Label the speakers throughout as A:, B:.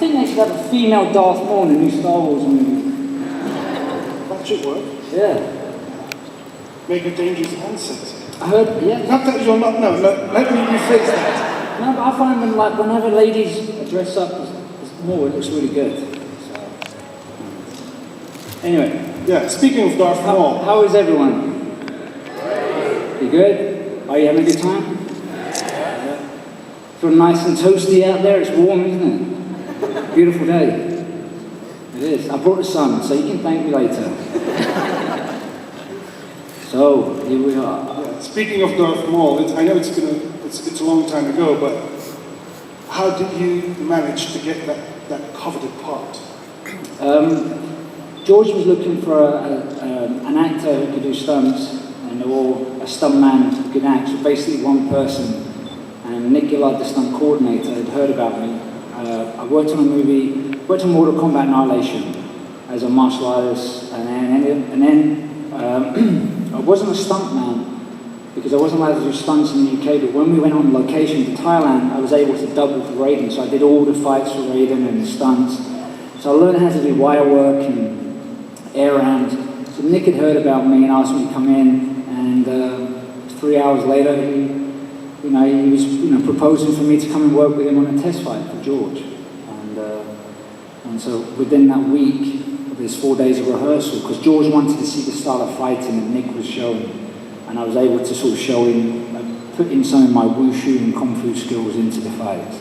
A: think they should have a female Darth Maul in the new Star Wars movie.
B: That should work.
A: Yeah.
B: Make her dangerous and sexy.
A: I heard, yeah.
B: Not that you're not, no, let me rephrase that.
A: No, but I find when, like, whenever ladies dress up as Maul, it looks really good. So, anyway.
B: Yeah, speaking of Darth Maul.
A: How is everyone? You good? Are you having a good time? Yeah. Feel nice and toasty out there? It's warm, isn't it? Beautiful day. It is. I brought the sun, so you can thank me later. So, here we are.
B: Yeah, speaking of Darth Maul, I know it's a long time ago, but how did you manage to get that coveted part?
A: George was looking for an actor who could do stunts, or a stuntman who could act, so basically one person. And Nick Gillard, the stunt coordinator, had heard about me. I worked on Mortal Kombat Annihilation as a martial artist, and then I wasn't a stuntman because I wasn't allowed to do stunts in the UK, but when we went on location to Thailand, I was able to double for Raiden, so I did all the fights for Raiden and the stunts. So I learned how to do wire work and air round. So Nick had heard about me and asked me to come in, and 3 hours later, he was proposing for me to come and work with him on a test fight for George. And so within that week, there's 4 days of rehearsal, because George wanted to see the style of fighting that Nick was showing. And I was able to sort of show him, put in some of my wushu and kung fu skills into the fight.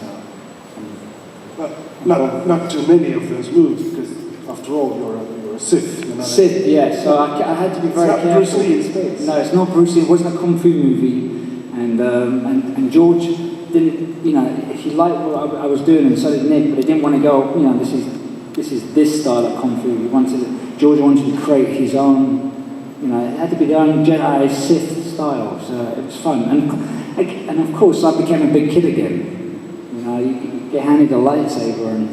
B: But not too many of those moves, because after all, you're a Sith. You know?
A: Sith, yeah. So I had to be very careful.
B: It's not Bruce Lee in space.
A: No, it's not Bruce Lee. It wasn't a kung fu movie, and George didn't. He liked what I was doing, and so did Nick. But he didn't want to go. This is this style of kung fu. George wanted to create his own. It had to be their own Jedi Sith style. So it was fun, and of course I became a big kid again. You get handed a lightsaber, and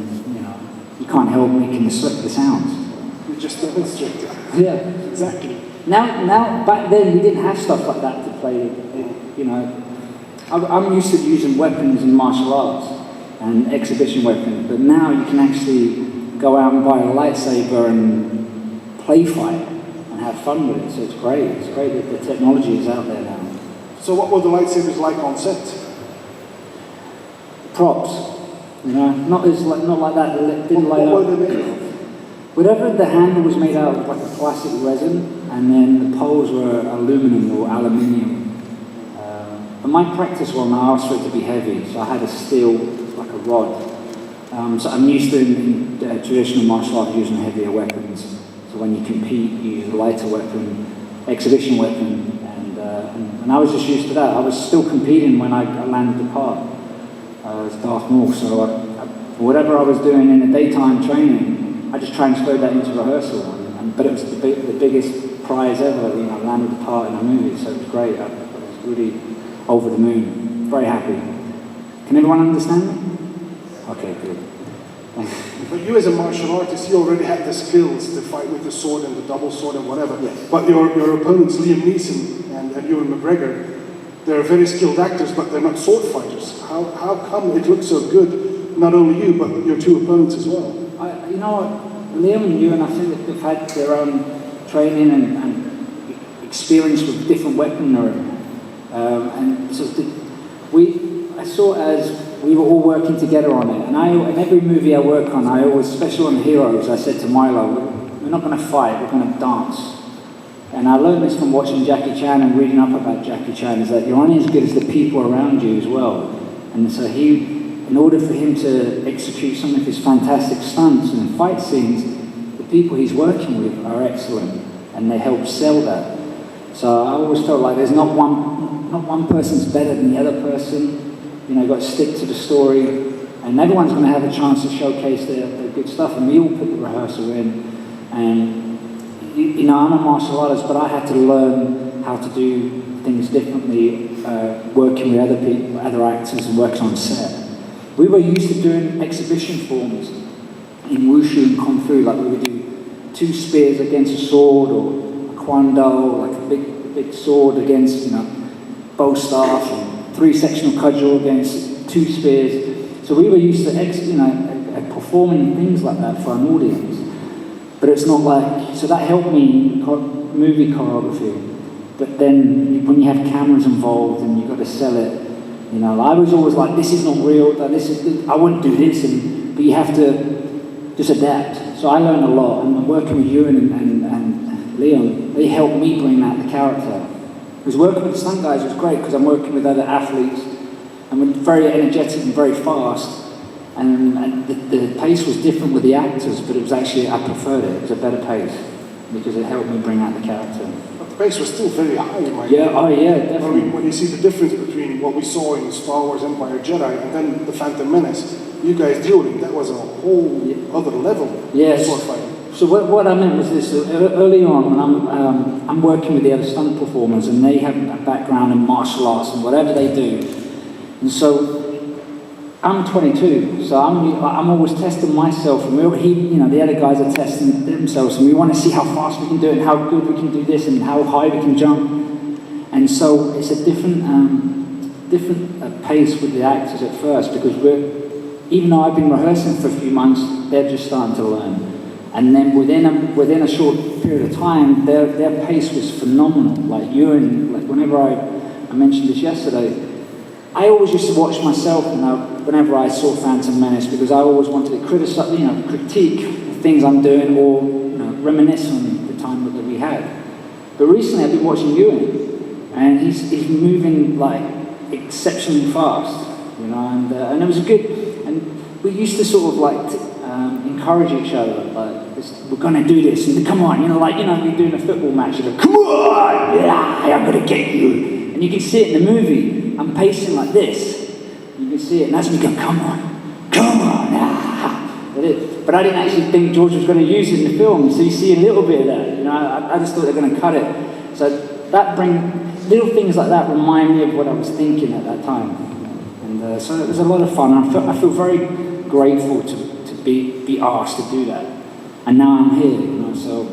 A: you can't help making the sounds.
B: You just demonstrated.
A: Yeah,
B: exactly.
A: Now, back then we didn't have stuff like that to play. I'm used to using weapons in martial arts and exhibition weapons, but now you can actually go out and buy a lightsaber and play fight and have fun with it. So it's great. It's great that the technology is out there now.
B: So what were the lightsabers like on set?
A: Props. Not like that. Didn't light up.
B: What were they made of?
A: Whatever the handle was made out of, like a plastic resin, and then the poles were aluminum or aluminium. But my practice one, I asked for it to be heavy, so I had a steel, like a rod. So I'm used to in traditional martial arts using heavier weapons. So when you compete, you use a lighter weapon, exhibition weapon, and I was just used to that. I was still competing when I landed the part as Darth Maul. So whatever I was doing in the daytime training, I just transferred that into rehearsal. But it was the biggest prize ever. I landed the part in a movie, so it was great. I was really over the moon. Very happy. Can everyone understand me? Okay, good.
B: But you as a martial artist, you already had the skills to fight with the sword and the double sword and whatever.
A: Yes.
B: But your opponents, Liam Neeson and Ewan McGregor, they're very skilled actors, but they're not sword fighters. How come it looks so good, not only you, but your two opponents as well?
A: Liam and Ewan, I think that they've had their own training and experience with different weaponry. And so I saw it as we were all working together on it. And in every movie I work on, especially on Heroes, I said to Milo, we're not going to fight, we're going to dance. And I learned this from watching Jackie Chan and reading up about Jackie Chan, is that you're only as good as the people around you as well. And so in order for him to execute some of his fantastic stunts and fight scenes, the people he's working with are excellent, and they help sell that. So I always felt like there's not one person's better than the other person. You've got to stick to the story, and everyone's going to have a chance to showcase their good stuff. And we all put the rehearsal in, and I'm a martial artist, but I had to learn how to do things differently, working with other people, other actors, and working on set. We were used to doing exhibition forms in wushu and kung fu, like we would do 2 spears against a sword, or a kwando, like a big sword against, bow staff, and 3 sectional cudgel against 2 spears. So we were used to at performing things like that for an audience. But it's not like, so that helped me movie choreography. But then when you have cameras involved and you've got to sell it, you know, I was always like, this is not real, I wouldn't do this, but you have to just adapt. So I learned a lot, and working with Ewan and Leon, they helped me bring out the character. Because working with the stunt guys was great, because I'm working with other athletes, and we're very energetic and very fast, and the pace was different with the actors, but it was actually, I preferred it. It was a better pace, because it helped me bring out the character.
B: But the pace was still very high, in my
A: opinion. Oh yeah, definitely.
B: When you see the difference between what we saw in Star Wars Empire Jedi and then The Phantom Menace, you guys dueling, that was a whole other level.
A: Yes.
B: Sword fighting.
A: So what I meant was this, early on when I'm working with the other stunt performers, and they have a background in martial arts and whatever they do. And so I'm 22, so I'm always testing myself, and the other guys are testing themselves, and we want to see how fast we can do it, and how good we can do this, and how high we can jump. And so it's a different pace with the actors at first, because even though I've been rehearsing for a few months, they're just starting to learn. And then within a short period of time, their pace was phenomenal. Like Ewan, like whenever I mentioned this yesterday, I always used to watch myself, whenever I saw Phantom Menace, because I always wanted to critique the things I'm doing, or reminisce on the time that we had. But recently, I've been watching Ewan, and he's moving like exceptionally fast, and it was good. And we used to sort of like encourage each other, like, we're gonna do this, and come on, you're doing a football match, you go, come on, yeah, I'm gonna get you. And you can see it in the movie, I'm pacing like this, you can see it, and that's me going, come on, ah. But I didn't actually think George was gonna use it in the film, so you see a little bit of that, I just thought they were gonna cut it. So little things like that remind me of what I was thinking at that time. And so it was a lot of fun. I feel very grateful to be asked to do that, and now I'm here. So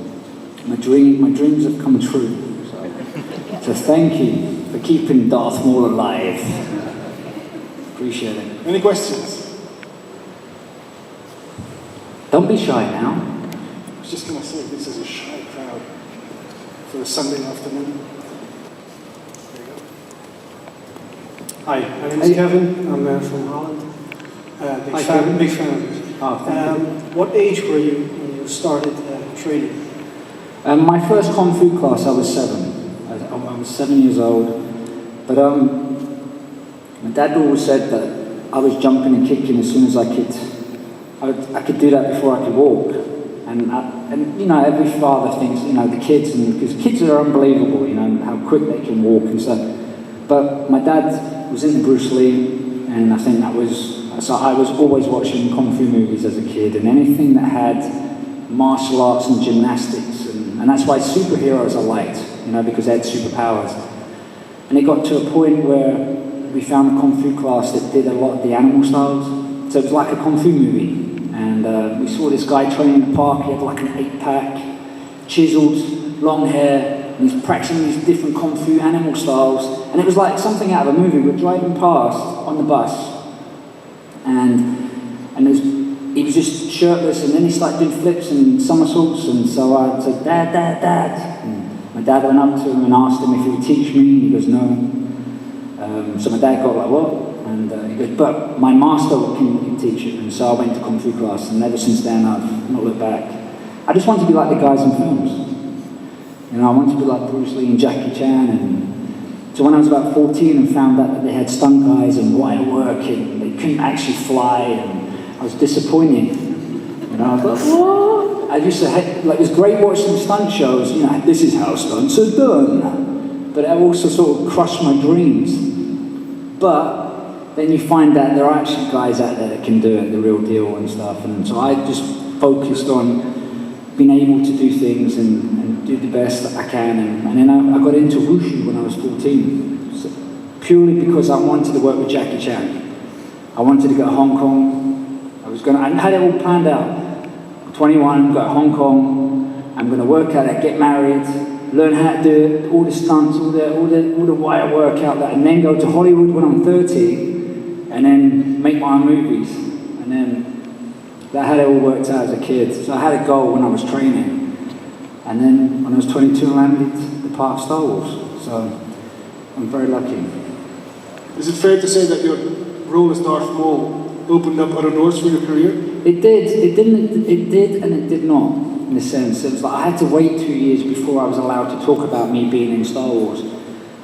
A: my dreams have come true. So thank you for keeping Darth Maul alive. Appreciate it.
B: Any questions?
A: Don't be shy now.
B: I was just going to say, this is a shy crowd for a Sunday afternoon. There you go.
C: Hi, my name is Kevin. I'm from Holland. Big fan of this.
A: Oh, thank you.
C: What age were you when you started training?
A: My first Kung Fu class, I was 7. I was 7 years old. But my dad always said that I was jumping and kicking as soon as I could do that before I could walk. And every father thinks, the kids, because kids are unbelievable, how quick they can walk and stuff. But my dad was into Bruce Lee, and I think so I was always watching Kung Fu movies as a kid, and anything that had martial arts and gymnastics, and that's why superheroes are liked, because they had superpowers. And it got to a point where we found a Kung Fu class that did a lot of the animal styles. So it was like a Kung Fu movie. And we saw this guy training in the park. He had like an 8-pack, chiseled, long hair, and he's practicing these different Kung Fu animal styles. And it was like something out of a movie. We're driving past on the bus, and he was just shirtless, and then he started doing flips and somersaults. And so I said, Dad, Dad, Dad. And my dad went up to him and asked him if he would teach me. He goes, no. So my dad got like, what? And he goes, but my master can teach it. And so I went to Kung Fu class, and ever since then I've not looked back. I just wanted to be like the guys in films. I wanted to be like Bruce Lee and Jackie Chan. And so when I was about 14 and found out that they had stunt guys and wire work, and they couldn't actually fly, and I was disappointed. I was like, what? I used to it was great watching stunt shows, this is how stunts are done. But it also sort of crushed my dreams. But then you find that there are actually guys out there that can do it, the real deal and stuff. And so I just focused on being able to do things and do the best that I can. And then I got into Wushu when I was 14, so purely because I wanted to work with Jackie Chan. I wanted to go to Hong Kong. I had it all planned out. 21, go to Hong Kong. I'm going to work out there, get married, learn how to do it, all the stunts, all the wire work out there, and then go to Hollywood when I'm 30, and then make my own movies. And then That had it all worked out as a kid. So I had a goal when I was training. And then when I was 22, I landed the part of Star Wars. So I'm very lucky.
B: Is it fair to say that your role as Darth Maul opened up other doors for your career?
A: It did. It didn't. It did, and it did not. In a sense, it was like I had to wait 2 years before I was allowed to talk about me being in Star Wars.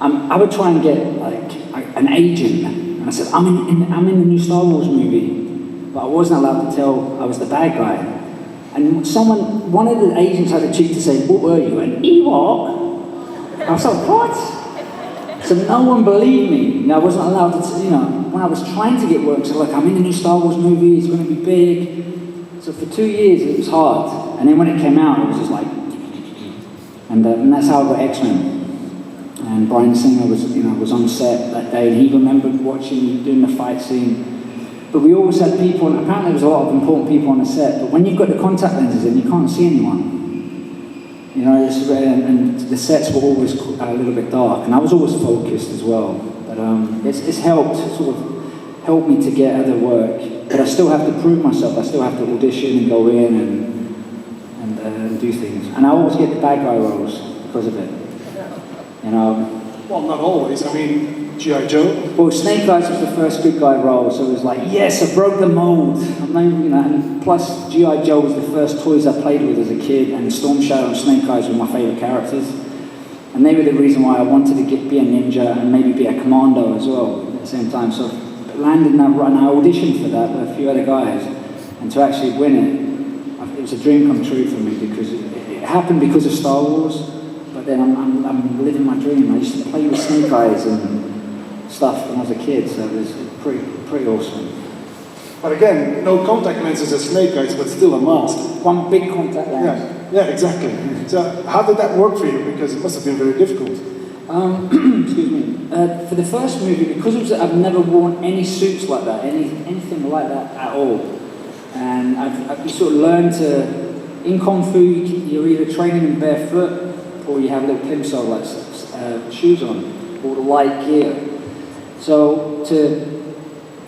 A: I would try and get like an agent, and I said, I'm in the new Star Wars movie, but I wasn't allowed to tell I was the bad guy. And one of the agents had the cheek to say, what were you, an Ewok? I was like, what? So no one believed me. I wasn't allowed to, when I was trying to get work, I said, look, I'm in the new Star Wars movie, it's going to be big. So for 2 years, it was hard. And then when it came out, it was just like, and that's how I got X-Men. And Bryan Singer was on set that day, and he remembered watching me doing the fight scene. But we always had people, and apparently there was a lot of important people on the set, but when you've got the contact lenses in, you can't see anyone. And the sets were always a little bit dark, and I was always focused as well. But it's helped me to get other work. But I still have to prove myself. I still have to audition and go in and do things. And I always get the bad guy roles because of it.
B: Well, not always. I mean, G.I. Joe.
A: Well, Snake Eyes was the first good guy role, so it was like, yes, I broke the mold. And plus, G.I. Joe was the first toys I played with as a kid, and Storm Shadow and Snake Eyes were my favourite characters. And they were the reason why I wanted to be a ninja and maybe be a commando as well at the same time. So landed in that run, I auditioned for that with a few other guys, and to actually win it was a dream come true for me because it happened because of Star Wars. But then I'm living my dream. I used to play with Snake Eyes and stuff when I was a kid, so it was pretty awesome.
B: But again, no contact lenses as Snake Eyes, but still a mask.
A: One big contact lens.
B: Yeah, exactly. So how did that work for you? Because it must have been very difficult.
A: Excuse me. For the first movie, because I've never worn any suits like that, anything like that at all, and I've sort of learned to. In Kung Fu, you're either training in barefoot or you have little plimsoll like shoes on, or light gear. So to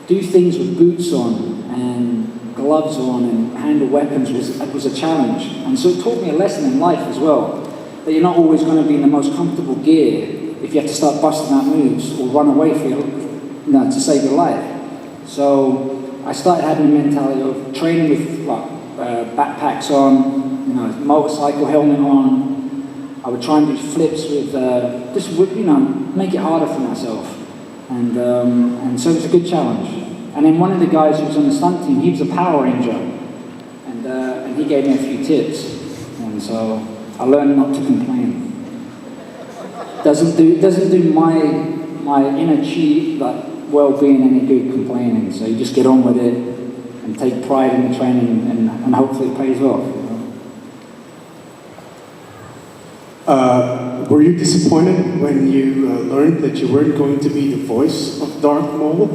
A: do things with boots on and gloves on and handle weapons was a challenge. And so it taught me a lesson in life as well, that you're not always going to be in the most comfortable gear if you have to start busting out moves or run away to save your life. So I started having a mentality of training with backpacks on, motorcycle helmet on. I would try and do flips with, make it harder for myself. And so it was a good challenge. And then one of the guys who was on the stunt team, he was a Power Ranger. And he gave me a few tips. And so I learned not to complain. Doesn't do my inner chi, well-being any good complaining. So you just get on with it and take pride in the training and hopefully it pays off.
C: Were you disappointed when you learned that you weren't going to be the voice of Darth Maul?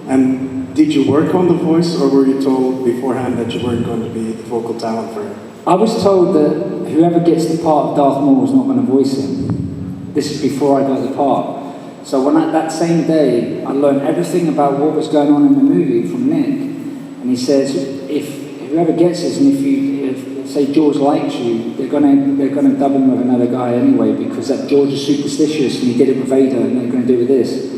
C: And did you work on the voice, or were you told beforehand that you weren't going to be the vocal talent for it?
A: I was told that whoever gets the part of Darth Maul is not going to voice him. This is before I got the part. So that same day, I learned everything about what was going on in the movie from Nick. And he says, if whoever gets this, and if say George likes you, they're gonna dub him with another guy anyway, because that George is superstitious and he did it with Vader, and they're gonna do it with this.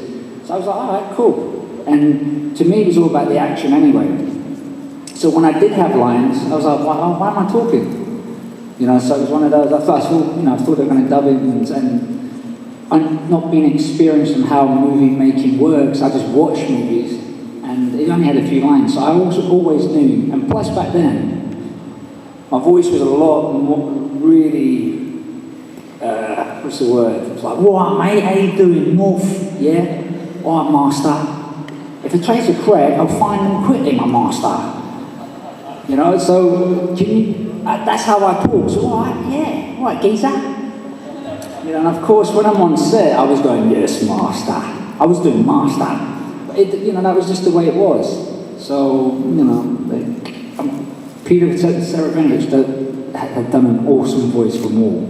A: So I was like, all right, cool. And to me, it was all about the action anyway. So when I did have lines, I was like, why am I talking? So it was one of those. I thought they were gonna dub him, and not being experienced in how movie making works, I just watched movies, and it only had a few lines. So I also always knew, and plus back then, my voice was a lot more really, what's the word? It was like, what, mate, how you doing? Morph, yeah? All right, master. If a tracer Craig, I'll find them quickly, my master. So that's how I talk. So, all right, yeah, all right, geezer. And of course, when I'm on set, I was going, yes, master. I was doing master. But that was just the way it was. So, Peter Serafinowicz had done an awesome voice for Maul.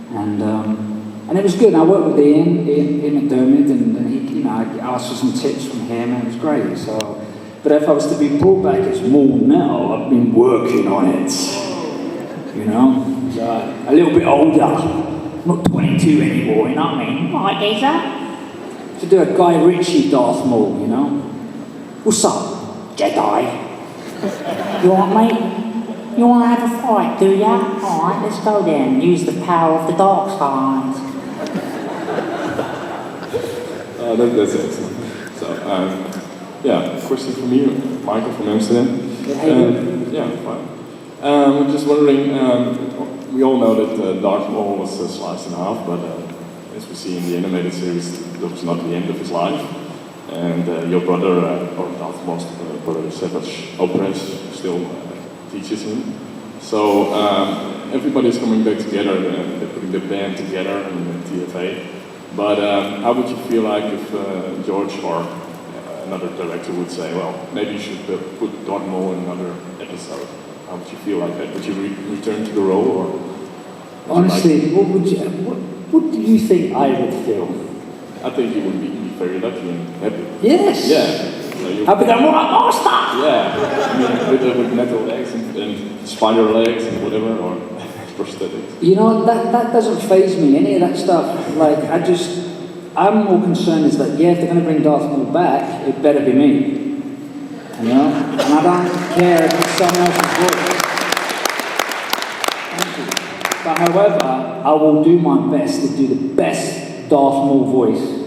A: And it was good. And I worked with Ian McDermott, and he, I asked for some tips from him, and it was great. So, But if I was to be brought back as Maul now, I've been working on it. You know? A little bit older. Not 22 anymore, you know what I mean? Right, geezer? To do a Guy Ritchie Darth Maul, you know? What's up, Jedi? You alright, mate? You want to have a fight, do ya? Alright, let's go then. Use the power of the dark side.
D: That's excellent. So, yeah, question from you, Michael from Amsterdam. Yeah, fine. I'm just wondering, we all know that Darth Maul was sliced in half, but as we see in the animated series, that was not the end of his life. And your brother, or Darth Maul's brother, Savage Opress, still teaches him. So everybody's coming back together, they're putting the band together in the TFA. But how would you feel like if George or another director would say, well, maybe you should put Darth Maul in another episode? How would you feel like that? Would you return to the role, or?
A: Honestly, what do you think I would feel?
D: I think you would be very lucky and happy.
A: Yes.
D: Yeah. So
A: I'll be the master.
D: Yeah. I mean, with metal legs and spider legs and whatever, or prosthetics.
A: You know, that doesn't faze me, any of that stuff. Like, I'm more concerned is that, yeah, if they're going to bring Darth Maul back, it better be me. You know? And I don't care if it's someone else's voice. Thank you. But however, I will do my best to do the best Darth Maul voice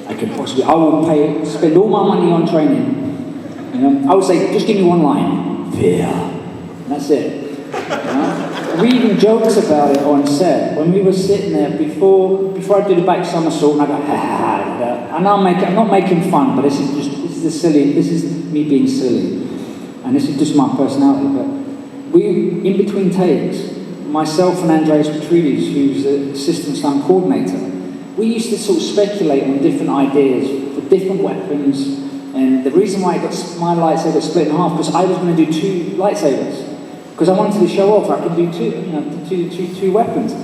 A: I can possibly. I will spend all my money on training. You know? I would say, just give me one line. Fear. And that's it. You know? We even jokes about it on set. When we were sitting there, before I do the back somersault, and I go, ha ha ha. And I'm not making fun, but this is me being silly. And this is just my personality. But we, in between takes, myself and Andreas Petridis, who's the assistant stunt coordinator, we used to sort of speculate on different ideas for different weapons. And the reason why my lightsaber got split in half, because I was going to do 2 lightsabers. Because I wanted to show off I could do two weapons.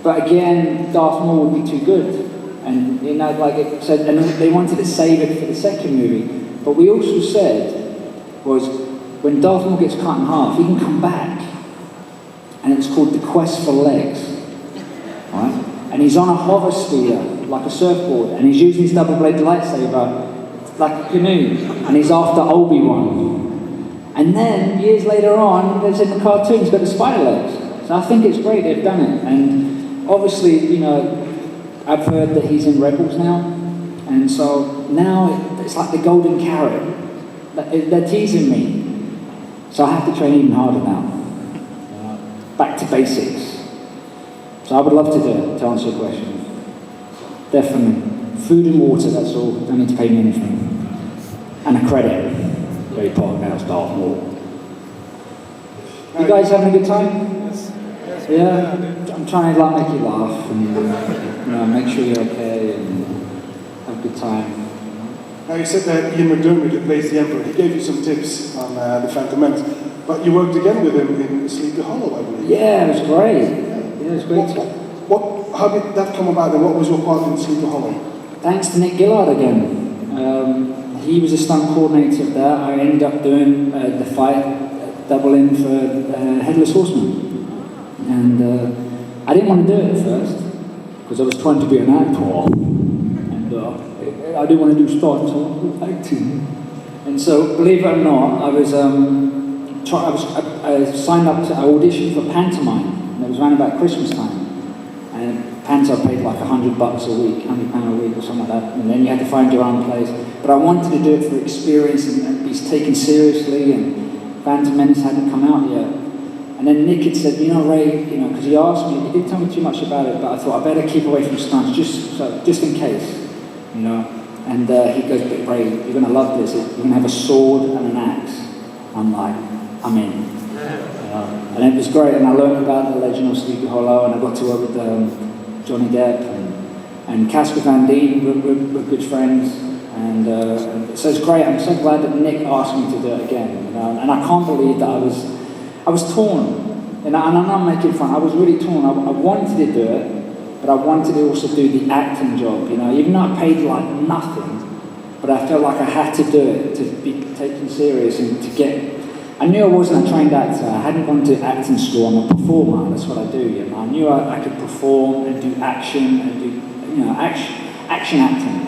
A: But again, Darth Maul would be too good. And you know, like it said, and they wanted to save it for the second movie. But we also said was when Darth Maul gets cut in half, he can come back. And it's called The Quest for Legs. Right? And he's on a hover speeder, like a surfboard, and he's using his double-bladed lightsaber like a canoe, and he's after Obi-Wan. And then, years later on, there's in the cartoon, he's got the spider legs. So I think it's great they've done it. And obviously, you know, I've heard that he's in Rebels now, and so now it's like the golden carrot. They're teasing me. So I have to train even harder now. Back to basics. So I would love to do it, to answer your question. Definitely. Food and water, that's all. Don't need to pay me anything. And a credit. Very part about Darth Maul. You guys having a good time?
B: Yes.
A: Yeah? I'm trying to make you laugh and you know, make sure you're okay and have a good time.
B: Now you said that Ian McDermott, who plays the Emperor, he gave you some tips on The Phantom Menace, but you worked again with him in Sleepy Hollow, I believe.
A: Yeah, it was great. Yeah, it was great.
B: How did that come about, and what was your part in Sleepy Hollow?
A: Thanks to Nick Gillard again. He was a stunt coordinator there. I ended up doing the fight, double in for Headless Horseman. And I didn't want to do it at first, because I was trying to be an actor. And I didn't want to do stunts, I wanted to do acting. And so, believe it or not, I signed up to audition for pantomime. And it was around about Christmas time. And panto paid like $100 a week, £100 a week or something like that. And then you had to find your own place. But I wanted to do it for experience and be taken seriously. And Phantom Menace hadn't come out yet. And then Nick had said, you know, Ray, you know, because he asked me, he didn't tell me too much about it, but I thought I better keep away from stunts just in case, you know. And he goes, but Ray, you're going to love this. You're going to have a sword and an axe. I'm like, I'm in. And it was great, and I learned about the legend of Sleepy Hollow, and I got to work with Johnny Depp and Casper Van Dien. We're good friends, and so it's great. I'm so glad that Nick asked me to do it again, you know? And I can't believe that I was torn, and I'm not making fun. I was really torn. I wanted to do it, but I wanted to also do the acting job, you know. Even though I paid like nothing, but I felt like I had to do it to be taken serious and to get. I knew I wasn't a trained actor. I hadn't gone to acting school. I'm a performer. That's what I do. You know, I knew I could perform and do action and do action acting.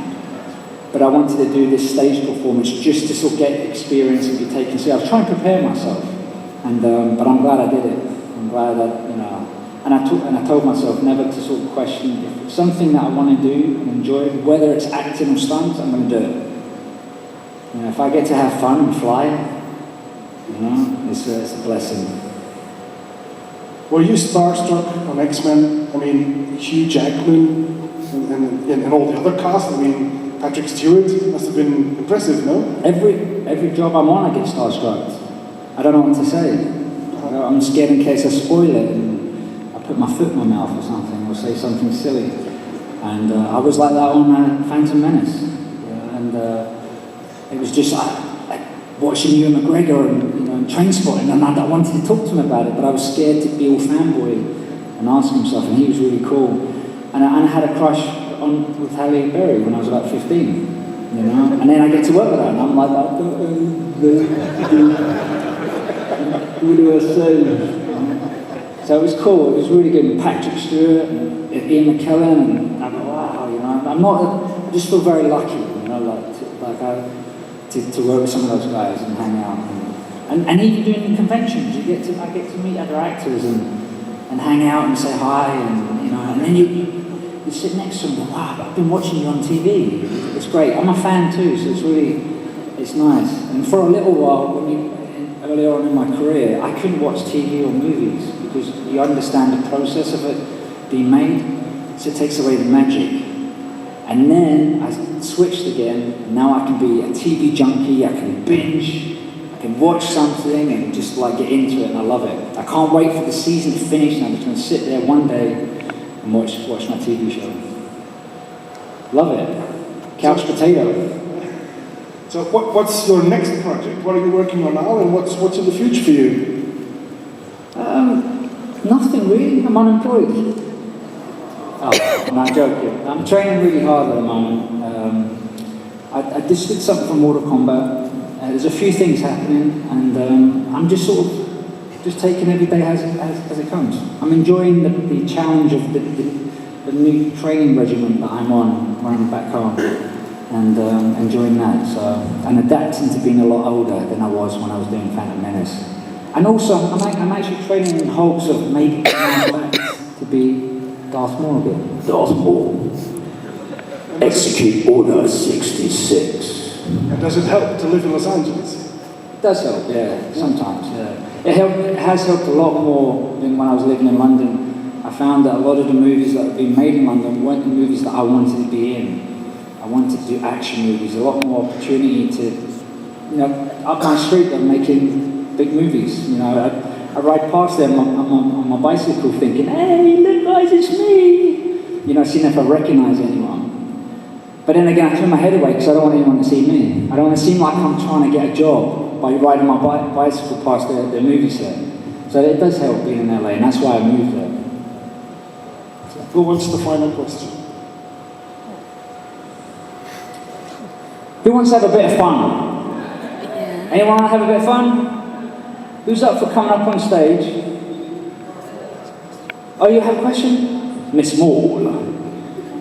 A: But I wanted to do this stage performance just to sort of get experience and be taken seriously. I was trying to prepare myself, and but I'm glad I did it. I'm glad that and I told myself never to sort of question if it's something that I want to do and enjoy, whether it's acting or stunts, I'm going to do it. You know, if I get to have fun and fly, it's a blessing.
B: Were you starstruck on X-Men? I mean, Hugh Jackman and all the other cast. I mean, Patrick Stewart must have been impressive, no?
A: Every job I'm on, I get starstruck. I don't know what to say. I'm scared in case I spoil it and I put my foot in my mouth or something, or say something silly. And I was like that on Phantom Menace. And it was just like watching Ewan McGregor and Trainspotting, and I wanted to talk to him about it, but I was scared to be all fanboy and ask him stuff, and he was really cool. And I had a crush with Halle Berry when I was about 15, and then I get to work with her, and I'm like, what do I say? So it was cool, it was really good, with Patrick Stewart and Ian McKellen, and I go, wow, I just feel very lucky, to work with some of those guys and hang out. And even doing the conventions, I get to meet other actors and hang out and say hi, and then you sit next to them and go, wow, I've been watching you on TV. It's great. I'm a fan too, so it's nice. And for a little while, earlier on in my career, I couldn't watch TV or movies because you understand the process of it being made, so it takes away the magic. And then I switched again, and now I can be a TV junkie, I can binge, I can watch something and just get into it, and I love it. I can't wait for the season to finish, and I'm just going to sit there one day and watch my TV show. Love it. Couch potato.
B: So what's your next project? What are you working on now, and what's in the future for you?
A: Nothing really. I'm unemployed. Oh, no, I'm joking. I'm training really hard at the moment. I just did something for Mortal Kombat. There's a few things happening, and I'm just sort of just taking every day as it comes. I'm enjoying the challenge of the new training regimen that I'm on when I'm back home, and enjoying that. So, and adapting to being a lot older than I was when I was doing Phantom Menace. And also, I'm actually training in hopes of maybe going back to be Darth Maul again.
E: Darth Maul. Execute Order 66.
B: And does it help to live in Los Angeles?
A: It does help, yeah, sometimes, yeah. It has helped a lot more than when I was living in London. I found that a lot of the movies that have been made in London weren't the movies that I wanted to be in. I wanted to do action movies, a lot more opportunity to, up my street they're making big movies. I ride past them on my bicycle thinking, hey, look guys, it's me! Seeing if I recognise anyone. But then again, I turn my head away because I don't want anyone to see me. I don't want to seem like I'm trying to get a job by riding my bicycle past the movie set. So it does help being in LA, and that's why I moved there.
B: Who wants the final question?
A: Who wants to have a bit of fun? Anyone want to have a bit of fun? Who's up for coming up on stage? Oh, you have a question? Miss Maul.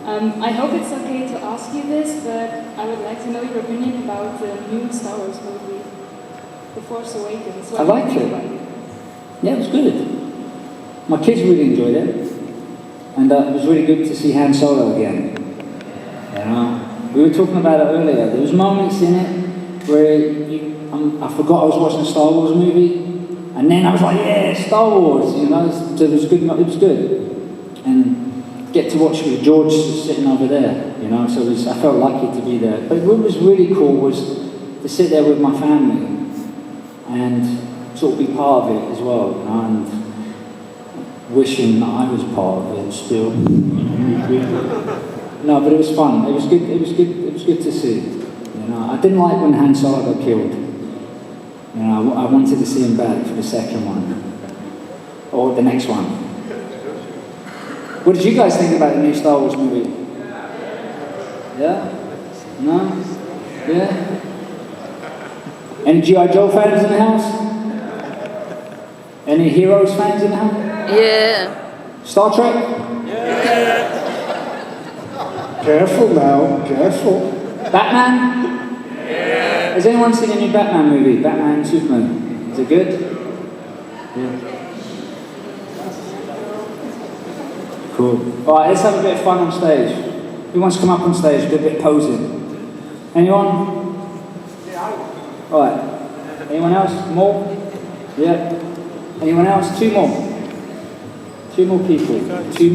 F: I hope it's okay to ask you this, but I would like to know your opinion about the new Star Wars movie, The Force Awakens.
A: I liked it. Yeah, it was good. My kids really enjoyed it. And it was really good to see Han Solo again. We were talking about it earlier. There was moments in it where I forgot I was watching a Star Wars movie, and then I was like, yeah, Star Wars, so it was good. It was good. And get to watch with George sitting over there, so I felt lucky to be there. But what was really cool was to sit there with my family and sort of be part of it as well, and wishing that I was part of it still. No, but it was fun. It was good. It was good. It was good to see. I didn't like when Han Solo got killed. I wanted to see him back for the second one or the next one. What did you guys think about the new Star Wars movie? Yeah? No? Yeah? Any G.I. Joe fans in the house? Any Heroes fans in the house?
G: Yeah.
A: Star Trek?
B: Careful now, careful.
A: Batman? Yeah. Has anyone seen a new Batman movie? Batman Superman. Is it good? Yeah. Cool. Alright, let's have a bit of fun on stage. Who wants to come up on stage, do a bit of posing? Anyone? Alright. Anyone else? More? Yeah. Anyone else? Two more. Two more people. Two